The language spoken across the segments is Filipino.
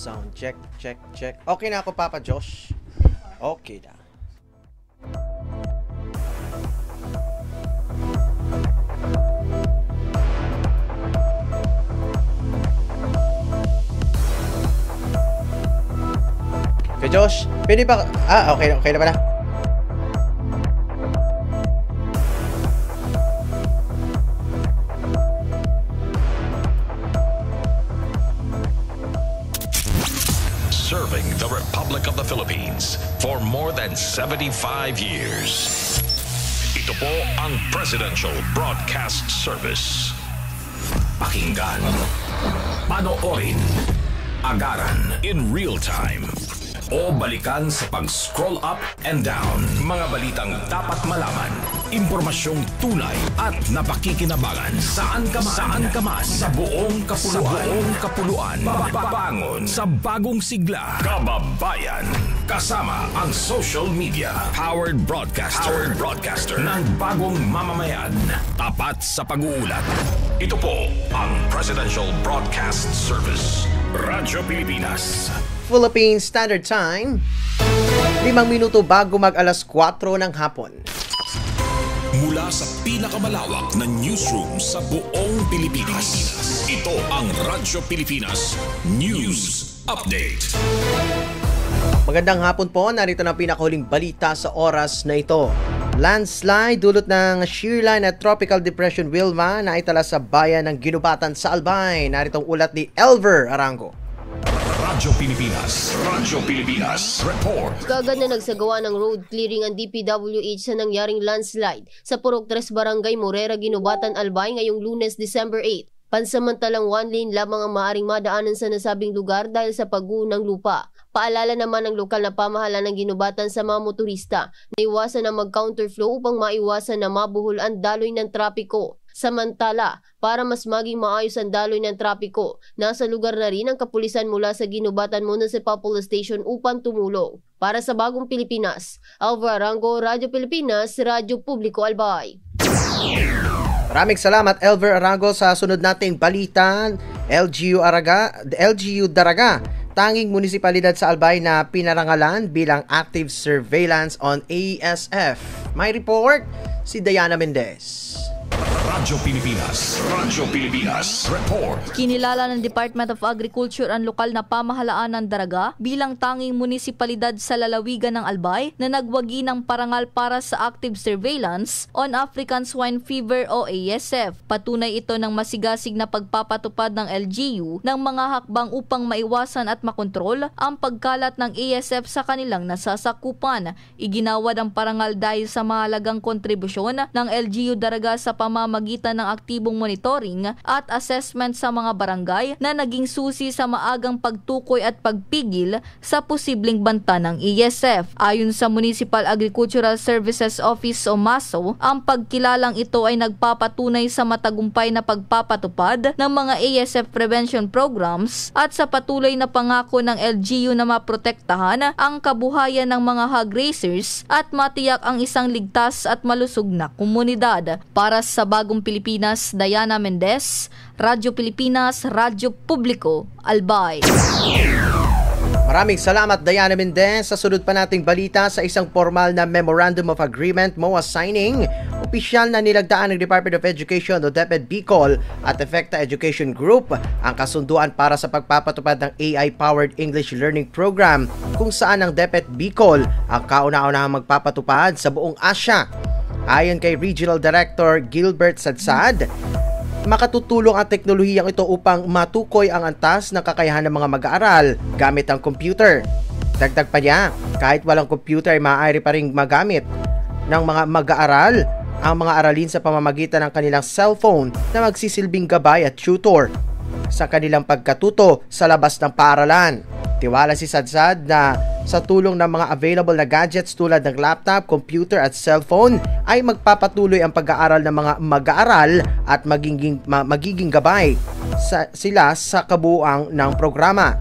Sound check, check, check. Okay na ako, Papa Josh. Okay na. Okay, Josh, pwede ba? Okay na pala. Serving the Republic of the Philippines for more than 75 years. Ito po ang Presidential Broadcast Service. Pakinggan, panoorin, agaran in real time, o balikan sa pag-scroll up and down. Mga balitang dapat malaman, impormasyong tunay at napakikinabangan. Saan ka man, sa buong kapuluan, babangon sa bagong sigla. Kababayan, kasama ang social media. Powered broadcaster ng bagong mamamayan. Tapat sa pag-uulat. Ito po ang Presidential Broadcast Service. Radyo Pilipinas. Philippine Standard Time, 5 minuto bago mag alas 4 ng hapon. Mula sa pinakamalawak na newsroom sa buong Pilipinas, ito ang Radyo Pilipinas News Update. Magandang hapon po, narito na ang pinakahuling balita sa oras na ito. Landslide dulot ng shearline at Tropical Depression Wilma na itala sa bayan ng Ginubatan sa Albay. Naritong ulat ni Elver Arango. Radyo Pilipinas Report. Kaagad na nagsagawa ng road clearing ang DPWH sa nangyaring landslide sa Purok 3 Barangay Morera, Ginubatan, Albay ngayong Lunes, December 8. Pansamantalang one lane lamang ang maaaring madaanan sa nasabing lugar dahil sa pagguho ng lupa. Paalala naman ng lokal na pamahalaan ng Ginubatan sa mga motorista na iwasan ang mag-counterflow upang maiwasan na mabuhol ang daloy ng trapiko. Samantala, para mas maging maayos ang daloy ng trapiko, nasa lugar na rin ang kapulisan mula sa Ginubatan Municipal Police Station upang tumulong. Para sa Bagong Pilipinas, Alva Arango, Radyo Pilipinas, Radyo Publiko Albay. Maraming salamat, Elver Arango. Sa sunod nating balita, LGU Daraga, tanging munisipalidad sa Albay na pinarangalan bilang active surveillance on ASF. May report si Diana Mendez. Radyo Pilipinas Report. Kinilala ng Department of Agriculture ang lokal na pamahalaan ng Daraga bilang tanging munisipalidad sa lalawigan ng Albay na nagwagi ng parangal para sa active surveillance on African Swine Fever o ASF. Patunay ito ng masigasig na pagpapatupad ng LGU ng mga hakbang upang maiwasan at makontrol ang pagkalat ng ASF sa kanilang nasasakupan. Iginawad ang parangal dahil sa mahalagang kontribusyon ng LGU Daraga sa pamamagitan ng aktibong monitoring at assessment sa mga barangay na naging susi sa maagang pagtukoy at pagpigil sa posibleng banta ng ASF. Ayon sa Municipal Agricultural Services Office o MASO, ang pagkilalang ito ay nagpapatunay sa matagumpay na pagpapatupad ng mga ASF prevention programs at sa patuloy na pangako ng LGU na maprotektahan ang kabuhayan ng mga hog raisers at matiyak ang isang ligtas at malusog na komunidad. Para sa Bagong Pilipinas, Diana Mendez, Radyo Pilipinas, Radyo Publiko, Albay. Maraming salamat, Diana Mendez. Sa sunod pa nating balita, sa isang formal na Memorandum of Agreement, MOA signing, opisyal na nilagdaan ng Department of Education o DepEd Bicol at Efecta Education Group ang kasunduan para sa pagpapatupad ng AI-powered English Learning Program kung saan ang DepEd Bicol ang kauna-unahang magpapatupad sa buong Asya. Ayon kay Regional Director Gilbert Sadsad, makatutulong ang teknolohiyang ito upang matukoy ang antas ng kakayahan ng mga mag-aaral gamit ang computer. Dagdag pa niya, kahit walang computer ay maaari pa ring magamit ng mga mag-aaral ang mga aralin sa pamamagitan ng kanilang cellphone na magsisilbing gabay at tutor sa kanilang pagkatuto sa labas ng paaralan. Tiwala si Sadsad na sa tulong ng mga available na gadgets tulad ng laptop, computer at cellphone ay magpapatuloy ang pag-aaral ng mga mag-aaral at magiging gabay sila sa kabuuan ng programa.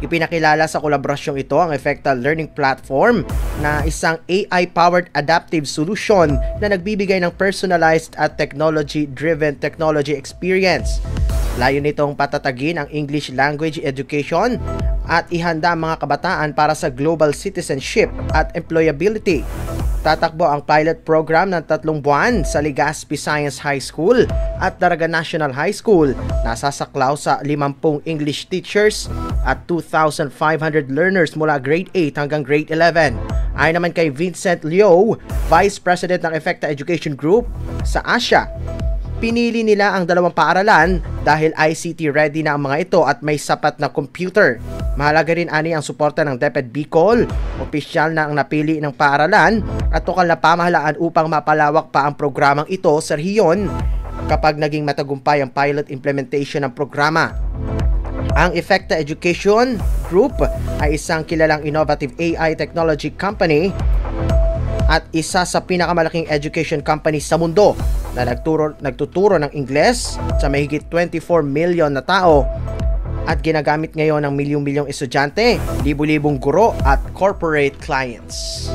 Ipinakilala sa kolaborasyong ito ang Efecta Learning Platform na isang AI-powered adaptive solution na nagbibigay ng personalized at technology-driven technology experience. Layo nitong patatagin ang English language education at ihanda ang mga kabataan para sa global citizenship at employability. Tatakbo ang pilot program ng 3 buwan sa Legazpi Science High School at Daraga National High School. Nasasaklaw sa 50 English teachers at 2,500 learners mula grade 8 hanggang grade 11. Ayon naman kay Vincent Liu, Vice President ng Effecta Education Group sa Asia, pinili nila ang 2 paaralan dahil ICT ready na ang mga ito at may sapat na computer. Mahalaga rin ani ang suporta ng DepEd Bicol. Opisyal na ang napili ng paaralan at tukal na pamahalaan upang mapalawak pa ang programang ito sa rehiyon kapag naging matagumpay ang pilot implementation ng programa. Ang Effecta Education Group ay isang kilalang innovative AI technology company at isa sa pinakamalaking education company sa mundo na nagtuturo ng Ingles sa mahigit 24 million na tao at ginagamit ngayon ng milyong-milyong estudyante, libu-libong guro at corporate clients.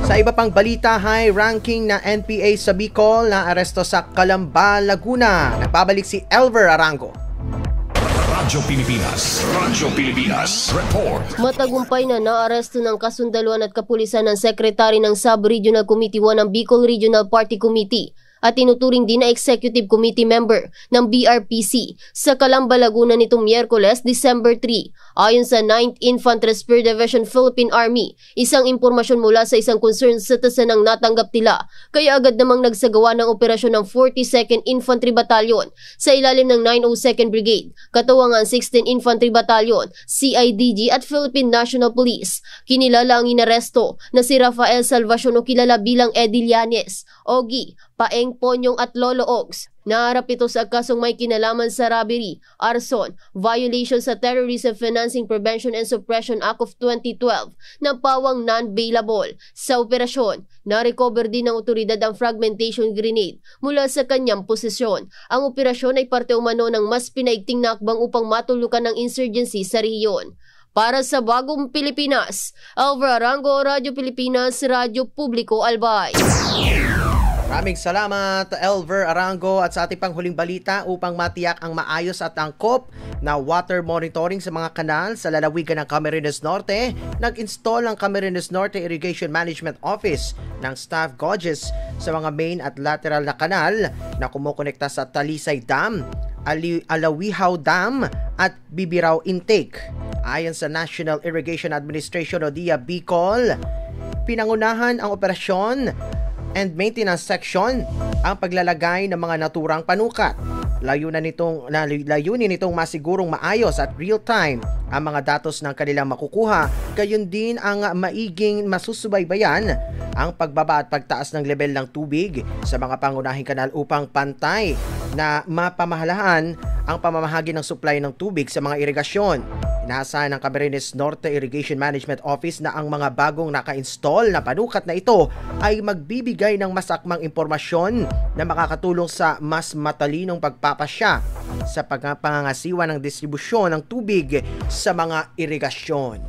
Sa iba pang balita, high ranking na NPA sa Bicol na aresto sa Calamba, Laguna. Nagbabalik si Elver Arango. Radyo Pilipinas report. Matagumpay na naaresto ng kasundaluan at kapulisan ng sekretary ng Sub-Regional Committee 1 ng Bicol Regional Party Committee at tinuturing din na Executive Committee member ng BRPC sa Calamba, Laguna nitong Miyerkules, December 3. Ayon sa 9th Infantry Spear Division Philippine Army, isang impormasyon mula sa isang concerned citizen ang natanggap nila, kaya agad namang nagsagawa ng operasyon ng 42nd Infantry Battalion sa ilalim ng 902nd Brigade, katuwang ang 16th Infantry Battalion, CIDG at Philippine National Police. Kinilala ang inaresto na si Rafael Salvacion o kilala bilang Eddie Llanes, Ogie, Paeng Ponyong at Lolo Ogs. Naharap ito sa kasong may kinalaman sa robbery, arson, violation sa Terrorism Financing Prevention and Suppression Act of 2012 na pawang non-bailable. Sa operasyon, na-recover din ng otoridad ang fragmentation grenade mula sa kanyang posisyon. Ang operasyon ay parte umano ng mas pinaigting na akbang upang matulukan ng insurgency sa rehiyon. Para sa Bagong Pilipinas, Elver Arango, Radyo Pilipinas, Radyo Publiko Albay. Maraming salamat, Elver Arango, at sa ating panghuling balita upang matiyak ang maayos at angkop na water monitoring sa mga kanal sa lalawigan ng Camarines Norte, nag-install ang Camarines Norte Irrigation Management Office ng staff gauges sa mga main at lateral na kanal na kumukonekta sa Talisay Dam, Alawihaw Dam at Bibirao Intake. Ayon sa National Irrigation Administration o DIA Bicol, pinangunahan ang operasyon and maintenance section ang paglalagay ng mga naturang panukat. Layunin nitong masigurong maayos at real-time ang mga datos ng kanilang makukuha, gayon din ang maiging masusubaybayan ang pagbaba at pagtaas ng level ng tubig sa mga pangunahing kanal upang pantay na mapamahalahan ang pamamahagi ng supply ng tubig sa mga irigasyon. Inaasahan ng Camarines Norte Irrigation Management Office na ang mga bagong naka-install na panukat na ito ay magbibigay ng mas akmang impormasyon na makakatulong sa mas matalinong pagpapasya sa pangangasiwa ng distribusyon ng tubig sa mga irigasyon.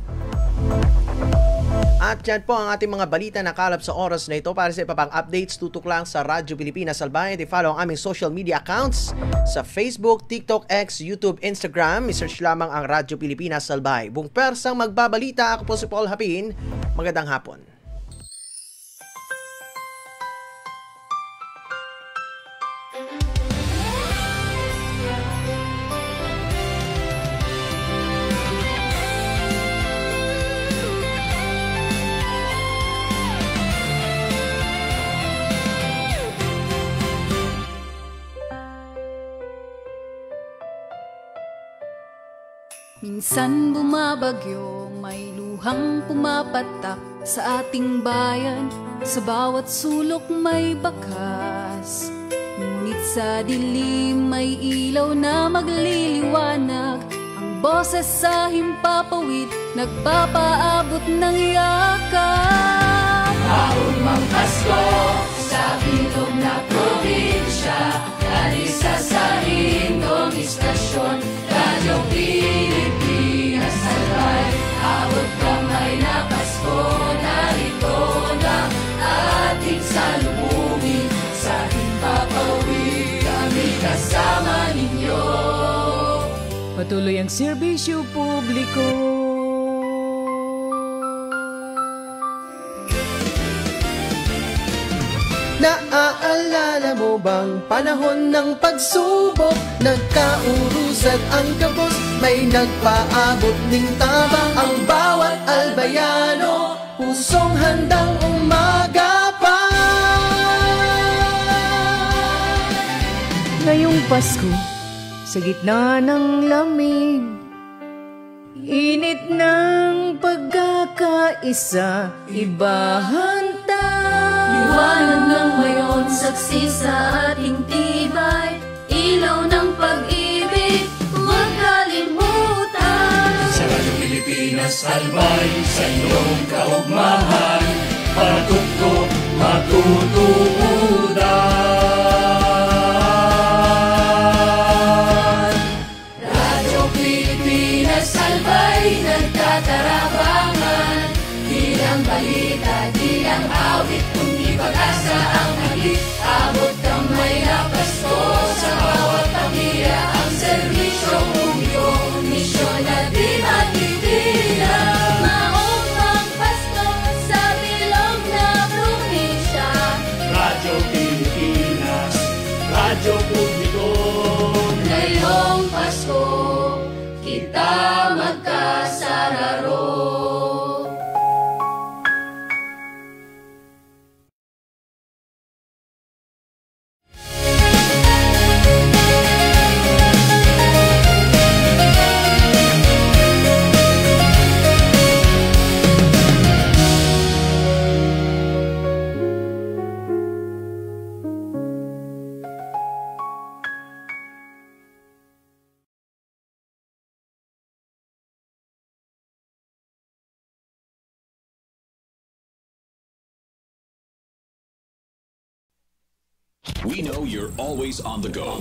At yan po ang ating mga balita na kalap sa oras na ito. Para sa iba pang updates, tutok lang sa Radyo Pilipinas Albay. I-follow ang aming social media accounts sa Facebook, TikTok, X, YouTube, Instagram. I-search lamang ang Radyo Pilipinas Albay. Buong persang magbabalita. Ako po si Paul Hapin. Magandang hapon. Minsan bumabagyo, may luhang pumapatak sa ating bayan. Sa bawat sulok may bakas, ngunit sa dilim may ilaw na magliliwanag. Ang boses sa himpapawid, nagpapaabot ng yakap. Maumang Pasko sa bilog na probinsya, alisa sa Indong Istasyon, Radyo Pilipinas Albay. Abot kamay na Pasko, narito na ating salubungin sa himpapawid. kasama ninyo. Patuloy ang serbisyo publiko. Naaalala mo bang panahon ng pagsubok? Nagkaurusat ang kapos, may nagpaabot ning tabang. Ang bawat albayano, pusong handang umagapan. Ngayong Pasko, sa gitna ng lamig, init ng pagkakaisa, ibahanta. Liwanag ng mayon, saksi sa ating tibay, ilaw ng pag-ibig, huwag kalimutan. Sa Radyo Pilipinas, albay, sa iyong kaugmahan, patukto, matutuudan. Radyo Pilipinas, albay, nagtatarabangan. Di lang balita, di lang awit, kundi pag-asa ang halik. Abot kamay na Pasko, sa bawat pamilya ang serbisyong publiko. Misyon na di matitinag. Maunang Pasko sa bilog na probinsya. Radyo Pilipinas, radyo publiko. Ngayong Pasko, kita magkasararo. We know you're always on the go.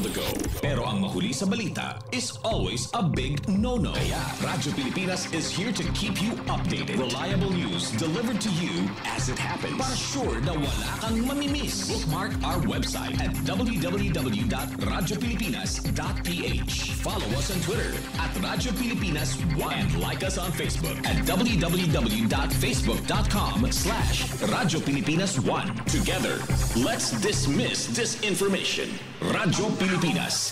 Pero ang mahuli sa balita is always a big no-no. Kaya Radyo Pilipinas is here to keep you updated. Reliable news delivered to you as it happens. Para sure na wala kang mamimiss. Bookmark our website at www.radiopilipinas.ph. Follow us on Twitter at Radyo Pilipinas 1 and like us on Facebook at www.facebook.com/Radyo Pilipinas 1. Together, let's dismiss disinformation. Radyo Pilipinas,